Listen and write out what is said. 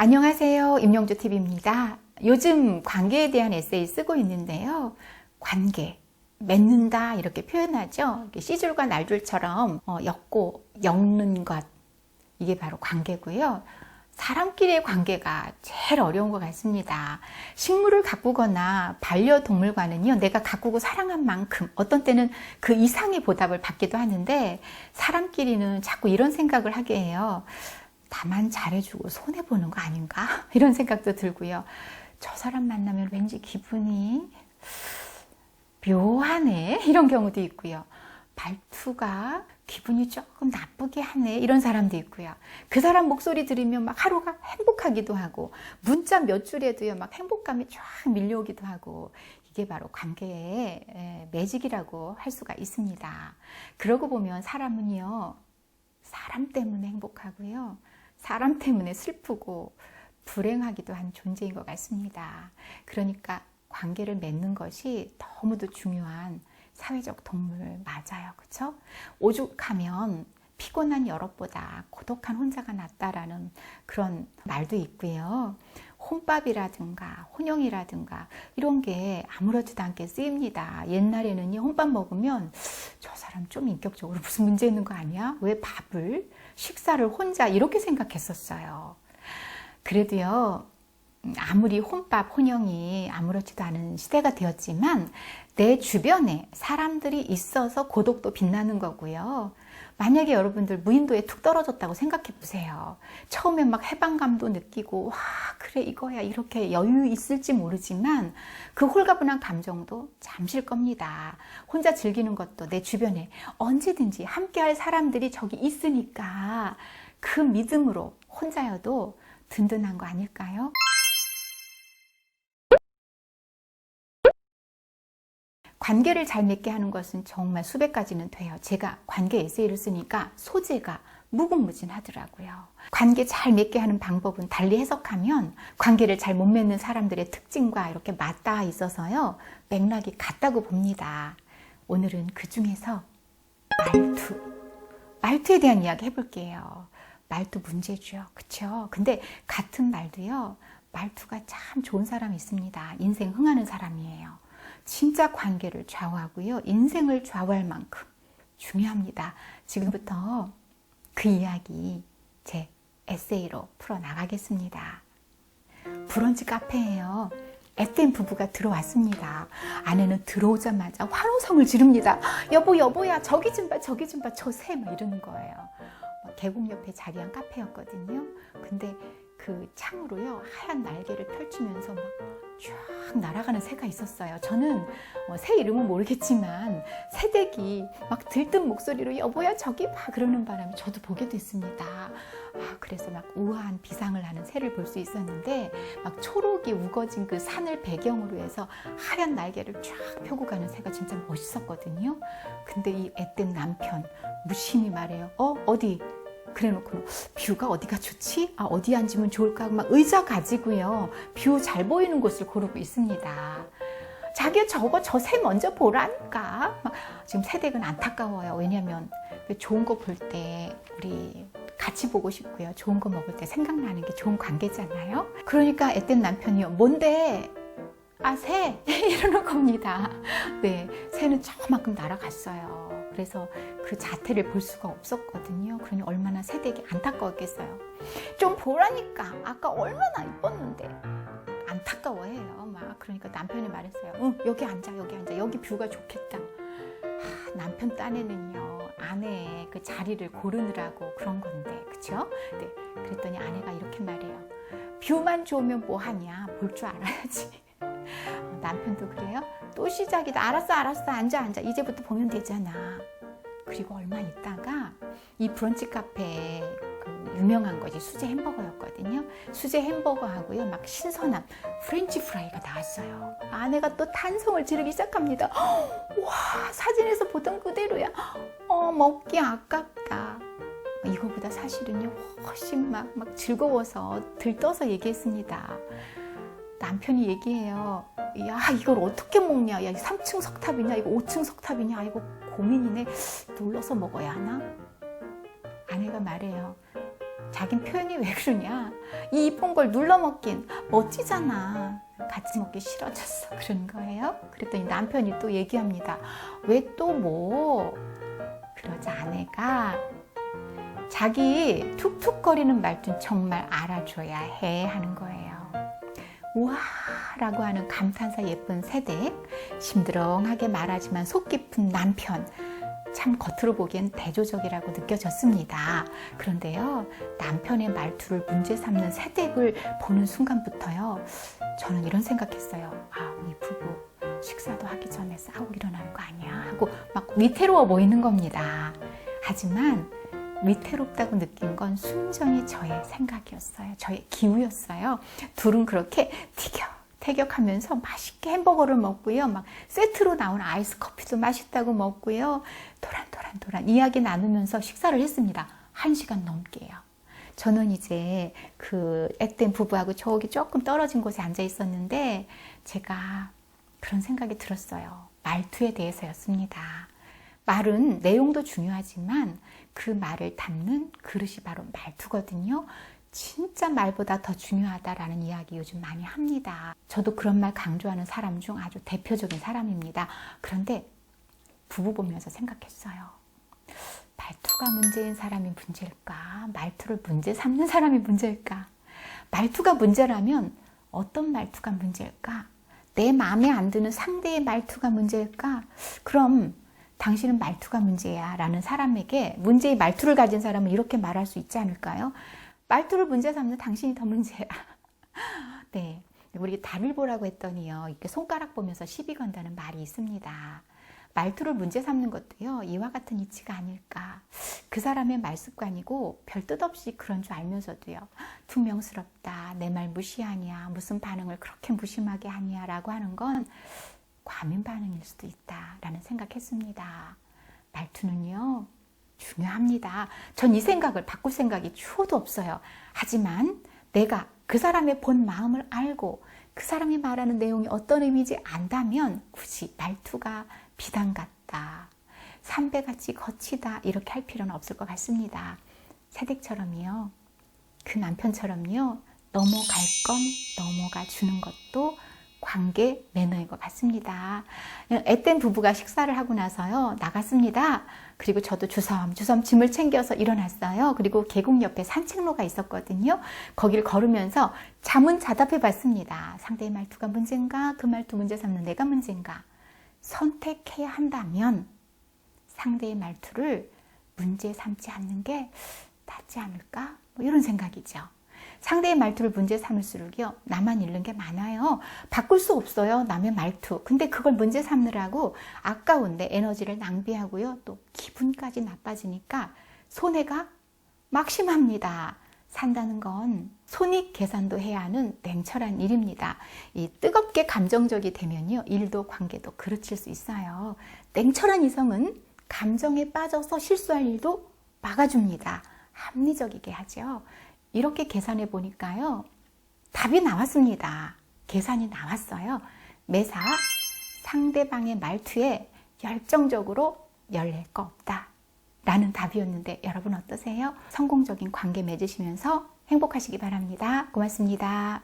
안녕하세요. 임영주TV입니다. 요즘 관계에 대한 에세이 쓰고 있는데요. 관계, 맺는다 이렇게 표현하죠. 씨줄과 날줄처럼 엮고 엮는 것, 이게 바로 관계고요. 사람끼리의 관계가 제일 어려운 것 같습니다. 식물을 가꾸거나 반려동물과는요, 내가 가꾸고 사랑한 만큼 어떤 때는 그 이상의 보답을 받기도 하는데, 사람끼리는 자꾸 이런 생각을 하게 해요. 나만 잘해주고 손해보는 거 아닌가? 이런 생각도 들고요. 저 사람 만나면 왠지 기분이 묘하네, 이런 경우도 있고요. 말투가 기분이 조금 나쁘게 하네, 이런 사람도 있고요. 그 사람 목소리 들으면 막 하루가 행복하기도 하고, 문자 몇 줄에도요 막 행복감이 쫙 밀려오기도 하고, 이게 바로 관계의 매직이라고 할 수가 있습니다. 그러고 보면 사람은요, 사람 때문에 행복하고요, 사람 때문에 슬프고 불행하기도 한 존재인 것 같습니다. 그러니까 관계를 맺는 것이 너무도 중요한 사회적 동물 맞아요. 그렇죠? 오죽하면 피곤한 여럿보다 고독한 혼자가 낫다라는 그런 말도 있고요. 혼밥이라든가 혼영이라든가 이런 게 아무렇지도 않게 쓰입니다. 옛날에는요, 혼밥 먹으면 저 사람 좀 인격적으로 무슨 문제 있는 거 아니야? 왜 밥을, 식사를 혼자 이렇게 생각했었어요. 그래도요, 아무리 혼밥, 혼영이 아무렇지도 않은 시대가 되었지만 내 주변에 사람들이 있어서 고독도 빛나는 거고요. 만약에 여러분들 무인도에 툭 떨어졌다고 생각해 보세요. 처음에 막 해방감도 느끼고 와 그래 이거야 이렇게 여유 있을지 모르지만 그 홀가분한 감정도 잠실 겁니다. 혼자 즐기는 것도 내 주변에 언제든지 함께할 사람들이 저기 있으니까 그 믿음으로 혼자여도 든든한 거 아닐까요? 관계를 잘 맺게 하는 것은 정말 수백 가지는 돼요. 제가 관계 에세이를 쓰니까 소재가 무궁무진하더라고요. 관계 잘 맺게 하는 방법은 달리 해석하면 관계를 잘 못 맺는 사람들의 특징과 이렇게 맞닿아 있어서요, 맥락이 같다고 봅니다. 오늘은 그 중에서 말투에 대한 이야기 해볼게요. 말투 문제죠. 그쵸? 근데 같은 말도요, 말투가 참 좋은 사람이 있습니다. 인생 흥하는 사람이에요. 진짜 관계를 좌우하고요, 인생을 좌우할 만큼 중요합니다. 지금부터 그 이야기 제 에세이로 풀어나가겠습니다. 브런치 카페예요. 애된 부부가 들어왔습니다. 아내는 들어오자마자 환호성을 지릅니다. 여보 여보야 저기 좀 봐 저기 좀 봐 저 새 막 이러는 거예요. 계곡 옆에 자리한 카페였거든요. 근데 그 창으로요 하얀 날개를 펼치면서 막 쫙 날아가는 새가 있었어요. 저는 새 이름은 모르겠지만 새댁이 막 들뜬 목소리로 여보야 저기 봐 그러는 바람에 저도 보게 됐습니다. 그래서 막 우아한 비상을 하는 새를 볼 수 있었는데, 막 초록이 우거진 그 산을 배경으로 해서 하얀 날개를 쫙 펴고 가는 새가 진짜 멋있었거든요. 근데 이 앳된 남편 무심히 말해요. 어디? 그래놓고는 뷰가 어디가 좋지? 어디 앉으면 좋을까? 막 의자 가지고요, 뷰 잘 보이는 곳을 고르고 있습니다. 자기야 저 새 먼저 보라니까. 지금 새댁은 안타까워요. 왜냐면 좋은 거 볼 때 우리 같이 보고 싶고요, 좋은 거 먹을 때 생각나는 게 좋은 관계잖아요. 그러니까 앳된 남편이요, 뭔데? 새! 이러는 겁니다. 네, 새는 저만큼 날아갔어요. 그래서 그 자태를 볼 수가 없었거든요. 그러니 얼마나 새댁이 안타까웠겠어요. 좀 보라니까 아까 얼마나 이뻤는데. 안타까워해요. 그러니까 남편이 말했어요. 응, 여기 앉아 여기 뷰가 좋겠다. 남편 딴에는요, 아내의 그 자리를 고르느라고 그런 건데, 그쵸? 네, 그랬더니 아내가 이렇게 말해요. 뷰만 좋으면 뭐하냐, 볼 줄 알아야지. 남편도 그래요? 또 시작이다. 알았어 앉아 이제부터 보면 되잖아. 그리고 얼마 있다가 이 브런치 카페에 그 유명한 것이 수제 햄버거였거든요. 수제 햄버거하고요 막 신선한 프렌치 프라이가 나왔어요. 아내가 또 탄성을 지르기 시작합니다. 와, 사진에서 보던 그대로야. 먹기 아깝다. 이거보다 사실은요 훨씬 막 즐거워서 들떠서 얘기했습니다. 남편이 얘기해요. 야, 이걸 어떻게 먹냐? 야, 3층 석탑이냐? 이거 5층 석탑이냐? 이거 고민이네. 눌러서 먹어야 하나? 아내가 말해요. 자긴 표현이 왜 그러냐. 이 이쁜 걸 눌러먹긴 멋지잖아. 같이 먹기 싫어졌어. 그러는 거예요. 그랬더니 남편이 또 얘기합니다. 왜 또 뭐? 그러자 아내가 자기 툭툭거리는 말투는 정말 알아줘야 해 하는 거예요. 우와 라고 하는 감탄사 예쁜 새댁, 심드렁하게 말하지만 속 깊은 남편, 참 겉으로 보기엔 대조적이라고 느껴졌습니다. 그런데요, 남편의 말투를 문제 삼는 새댁을 보는 순간부터요, 저는 이런 생각했어요. 아, 이 부부 식사도 하기 전에 싸우고 일어나는 거 아니야 하고 막 위태로워 보이는 겁니다. 하지만 위태롭다고 느낀 건 순전히 저의 생각이었어요. 저의 기우였어요. 둘은 그렇게 티격태격하면서 맛있게 햄버거를 먹고요. 막 세트로 나온 아이스 커피도 맛있다고 먹고요. 도란도란 이야기 나누면서 식사를 했습니다. 1시간 넘게요. 저는 이제 그 앳된 부부하고 저기 조금 떨어진 곳에 앉아 있었는데 제가 그런 생각이 들었어요. 말투에 대해서였습니다. 말은 내용도 중요하지만 그 말을 담는 그릇이 바로 말투거든요. 진짜 말보다 더 중요하다라는 이야기 요즘 많이 합니다. 저도 그런 말 강조하는 사람 중 아주 대표적인 사람입니다. 그런데 부부 보면서 생각했어요. 말투가 문제인 사람이 문제일까? 말투를 문제 삼는 사람이 문제일까? 말투가 문제라면 어떤 말투가 문제일까? 내 마음에 안 드는 상대의 말투가 문제일까? 그럼 당신은 말투가 문제야 라는 사람에게 문제의 말투를 가진 사람은 이렇게 말할 수 있지 않을까요? 말투를 문제 삼는 당신이 더 문제야. 네, 우리 달을 보라고 했더니요, 이렇게 손가락 보면서 시비 건다는 말이 있습니다. 말투를 문제 삼는 것도요, 이와 같은 이치가 아닐까. 그 사람의 말습관이고 별 뜻 없이 그런 줄 알면서도요, 퉁명스럽다, 내 말 무시하냐, 무슨 반응을 그렇게 무심하게 하냐 라고 하는 건 과민 반응일 수도 있다라는 생각했습니다. 말투는요, 중요합니다. 전 이 생각을 바꿀 생각이 추호도 없어요. 하지만 내가 그 사람의 본 마음을 알고 그 사람이 말하는 내용이 어떤 의미인지 안다면 굳이 말투가 비단 같다, 삼배같이 거치다 이렇게 할 필요는 없을 것 같습니다. 새댁처럼요, 그 남편처럼요, 넘어갈 건 넘어가 주는 것도 관계 매너인 것 같습니다. 앳된 부부가 식사를 하고 나서요, 나갔습니다. 그리고 저도 주섬주섬 짐을 챙겨서 일어났어요. 그리고 계곡 옆에 산책로가 있었거든요. 거기를 걸으면서 자문자답해 봤습니다. 상대의 말투가 문제인가? 그 말투 문제 삼는 내가 문제인가? 선택해야 한다면 상대의 말투를 문제 삼지 않는 게 낫지 않을까? 뭐 이런 생각이죠. 상대의 말투를 문제 삼을수록요, 나만 잃는 게 많아요. 바꿀 수 없어요, 남의 말투. 근데 그걸 문제 삼느라고 아까운데 에너지를 낭비하고요, 또 기분까지 나빠지니까 손해가 막심합니다. 산다는 건 손익 계산도 해야 하는 냉철한 일입니다. 이 뜨겁게 감정적이 되면요, 일도 관계도 그르칠 수 있어요. 냉철한 이성은 감정에 빠져서 실수할 일도 막아줍니다. 합리적이게 하죠. 이렇게 계산해 보니까요, 답이 나왔습니다. 계산이 나왔어요. 매사 상대방의 말투에 열정적으로 열릴 거 없다 라는 답이었는데 여러분 어떠세요? 성공적인 관계 맺으시면서 행복하시기 바랍니다. 고맙습니다.